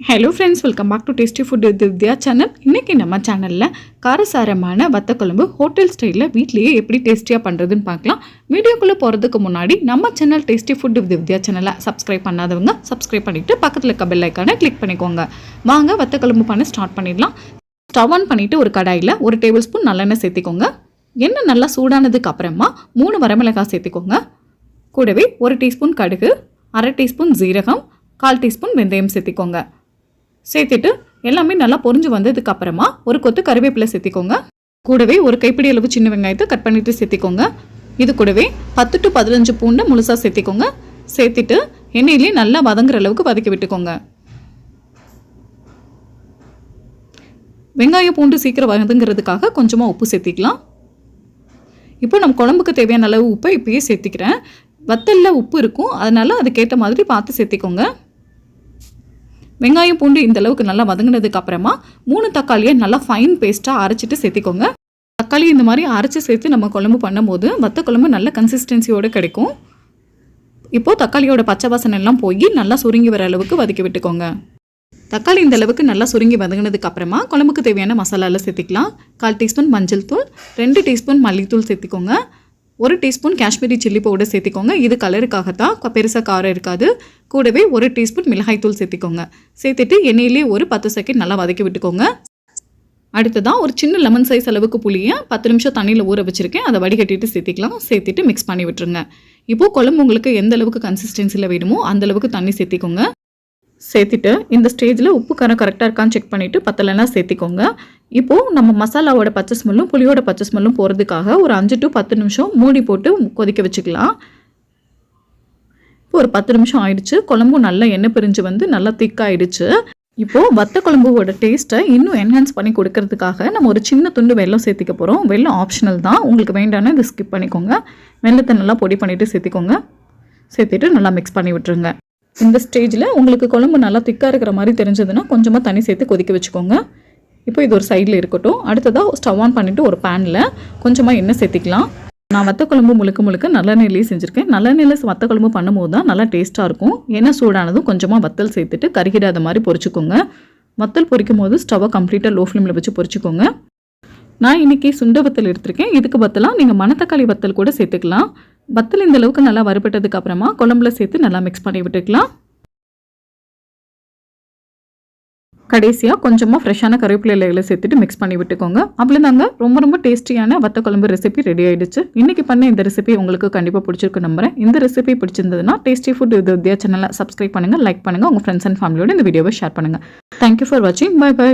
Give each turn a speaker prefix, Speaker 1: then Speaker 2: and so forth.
Speaker 1: Hello friends, welcome back to tasty food with Vidya channel. இன்றைக்கி நம்ம சேனலில் காரசாரமான வத்தக்குழம்பு ஹோட்டல் ஸ்டைலில் வீட்லேயே எப்படி டேஸ்டியாக பண்ணுறதுன்னு பார்க்கலாம். வீடியோக்குள்ளே போகிறதுக்கு முன்னாடி நம்ம சேனல் டேஸ்டி ஃபுட் வித் வித்யா சேனலை சப்ஸ்கிரைப் பண்ணாதவங்க சப்ஸ்கிரைப் பண்ணிவிட்டு பக்கத்தில் இருக்க பெல் ஐக்கானை கிளிக் பண்ணிக்கோங்க. வாங்க வத்தக்குழம்பு பண்ண ஸ்டார்ட் பண்ணிடலாம். ஸ்டவ் ஆன் பண்ணிவிட்டு ஒரு கடாயில் 1 டேபிள் ஸ்பூன் நல்லெண்ணெய் சேர்த்திக்கோங்க. எண்ணெய் நல்லா சூடானதுக்கு அப்புறமா 3 வரமிளகாய் சேர்த்திக்கோங்க. கூடவே 1 டீஸ்பூன் கடுகு, 1/2 டீஸ்பூன் ஜீரகம், 1/4 டீஸ்பூன் வெந்தயம் சேர்த்திக்கோங்க. சேர்த்துட்டு எல்லாமே நல்லா பொரிஞ்சு வந்ததுக்கு அப்புறமா ஒரு கொத்து கருவேப்பிலை சேர்த்திக்கோங்க. கூடவே ஒரு கைப்பிடி அளவு சின்ன வெங்காயத்தை கட் பண்ணிட்டு சேர்த்திக்கோங்க. இது கூடவே 10 to 15 பூண்டை முழுசாக சேர்த்திக்கோங்க. சேர்த்துட்டு எண்ணெயிலே நல்லா வதங்குற அளவுக்கு வதக்கி விட்டுக்கோங்க. வெங்காயம் பூண்டு சீக்கிரம் வதங்குறதுக்காக கொஞ்சமாக உப்பு சேர்த்திக்கலாம். இப்போ நம்ம குழம்புக்கு தேவையான அளவு உப்பை இப்பயே சேர்த்திக்கிறேன். வத்தலில் உப்பு இருக்கும், அதனால் அதுக்கேற்ற மாதிரி பார்த்து சேர்த்திக்கோங்க. வெங்காயம் பூண்டு இந்த அளவுக்கு நல்லா வதங்கினதுக்கு அப்புறமா 3 தக்காளியை நல்லா ஃபைன் பேஸ்ட்டாக அரைச்சிட்டு சேர்த்திக்கோங்க. தக்காளி இந்த மாதிரி அரைச்சி சேர்த்து நம்ம குழம்பு பண்ணும்போது வத்த குழம்பு நல்ல கன்சிஸ்டன்சியோடு கிடைக்கும். இப்போது தக்காளியோட பச்சை வாசனை எல்லாம் போய் நல்லா சுருங்கி வர அளவுக்கு வதக்கி விட்டுக்கோங்க. தக்காளி இந்த அளவுக்கு நல்லா சுருங்கி வதங்கினதுக்கு அப்புறமா குழம்புக்கு தேவையான மசாலாவில் சேர்த்திக்கலாம். 1/4 டீஸ்பூன் மஞ்சள் தூள், 2 டீஸ்பூன் மல்லித்தூள் சேர்த்திக்கோங்க. 1 டீஸ்பூன் காஷ்மீரி சில்லி பவுடர் சேர்த்திக்கோங்க. இது கலருக்காகத்தான், பெருசாக காரம் இருக்காது. கூடவே 1 டீஸ்பூன் மிளகாய்த்தூள் சேர்த்திக்கோங்க. சேர்த்துட்டு எண்ணெயிலே ஒரு 10 செகண்ட் நல்லா வதக்கி விட்டுக்கோங்க. அடுத்ததான் ஒரு சின்ன லெமன் சைஸ் அளவுக்கு புளியை 10 நிமிஷம் தண்ணியில் ஊற வச்சுருக்கேன். அதை வடிகட்டிட்டு சேர்த்திக்கலாம். சேர்த்துட்டு மிக்ஸ் பண்ணி விட்டுருங்க. இப்போது குழம்பு உங்களுக்கு எந்த அளவுக்கு கன்சிஸ்டன்சியில் வேணுமோ அந்தளவுக்கு தண்ணி சேர்த்திக்கோங்க. சேர்த்துட்டு இந்த ஸ்டேஜில் உப்பு காரம் கரெக்டாக இருக்கான்னு செக் பண்ணிவிட்டு பத்தலைன்னா சேர்த்திக்கோங்க. இப்போது நம்ம மசாலாவோட பச்சை ஸ்மெல்லும் புளியோட பச்சை ஸ்மெல்லும் போகிறதுக்காக ஒரு 5 to 10 நிமிஷம் மூடி போட்டு கொதிக்க வச்சுக்கலாம். இப்போ ஒரு 10 நிமிஷம் ஆயிடுச்சு. குழம்பும் நல்லா எண்ணெய் பிரிஞ்சு வந்து நல்லா திக்காயிடுச்சு. இப்போது வத்த குழம்போட டேஸ்ட்டை இன்னும் என்ஹான்ஸ் பண்ணி கொடுக்கறதுக்காக நம்ம ஒரு சின்ன துண்டு வெல்லம் சேர்த்திக்க போகிறோம். வெல்லம் ஆப்ஷனல் தான், உங்களுக்கு வேண்டான்னு இதை ஸ்கிப் பண்ணிக்கோங்க. வெல்லத்தை நல்லா பொடி பண்ணிவிட்டு சேர்த்திக்கோங்க. சேர்த்துட்டு நல்லா மிக்ஸ் பண்ணி விட்டுருங்க. இந்த ஸ்டேஜில் உங்களுக்கு குழம்பு நல்லா திக்காக இருக்கிற மாதிரி தெரிஞ்சதுன்னா கொஞ்சமாக தண்ணி சேர்த்து கொதிக்க வச்சுக்கோங்க. இப்போ இது ஒரு சைடில் இருக்கட்டும். அடுத்ததாக ஸ்டவ் ஆன் பண்ணிவிட்டு ஒரு பேனில் கொஞ்சமாக எண்ணெய் சேர்த்திக்கலாம். நான் வத்த குழம்பு முழுக்க நல்லெண்ணெயிலேயே செஞ்சுருக்கேன். நல்லெண்ணெயில் வத்த குழம்பு பண்ணும்போது தான் நல்லா டேஸ்ட்டாக இருக்கும். எண்ணெய் சூடானதும் கொஞ்சமாக வத்தல் சேர்த்துட்டு கருகிடாத மாதிரி பொரிச்சுக்கோங்க. வத்தல் பொரிக்கும் போது ஸ்டவ்வை கம்ப்ளீட்டாக லோ ஃப்ளேமில் வச்சு பொரிச்சுக்கோங்க. நான் இன்றைக்கி சுண்ட வத்தல் எடுத்திருக்கேன். இதுக்கு வத்தலாம் நீங்கள் மணத்தக்காளி வத்தல் கூட சேர்த்துக்கலாம். வத்தல் இந்த அளவுக்கு நல்லா வறுபட்டதுக்கு அப்புறமா குழம்புல சேர்த்து நல்லா மிக்ஸ் பண்ணி விட்டுக்கலாம். கடைசியாக கொஞ்சமாக ஃப்ரெஷ்ஷான கருவேப்பிலை இலைகளை சேர்த்துட்டு மிக்ஸ் பண்ணி விட்டுக்கோங்க. அவ்வளோதாங்க, ரொம்ப டேஸ்டியான வத்த குழம்பு ரெசிபி ரெடி ஆகிடுச்சு. இன்றைக்கி பண்ண இந்த ரெசிபி உங்களுக்கு கண்டிப்பாக பிடிச்சிருக்கு நம்புறேன். இந்த ரெசிபி பிடிச்சிருந்ததுன்னா டேஸ்டி ஃபுட் வித் வித்யா சேனலை சப்ஸ்கிரைப் பண்ணுங்கள், லைக் பண்ணுங்கள், உங்கள் ஃப்ரெண்ட்ஸ் அண்ட் ஃபேமிலியோட இந்த வீடியோவை ஷேர் பண்ணுங்கள். தேங்க்யூ ஃபார் வாட்சிங். பை.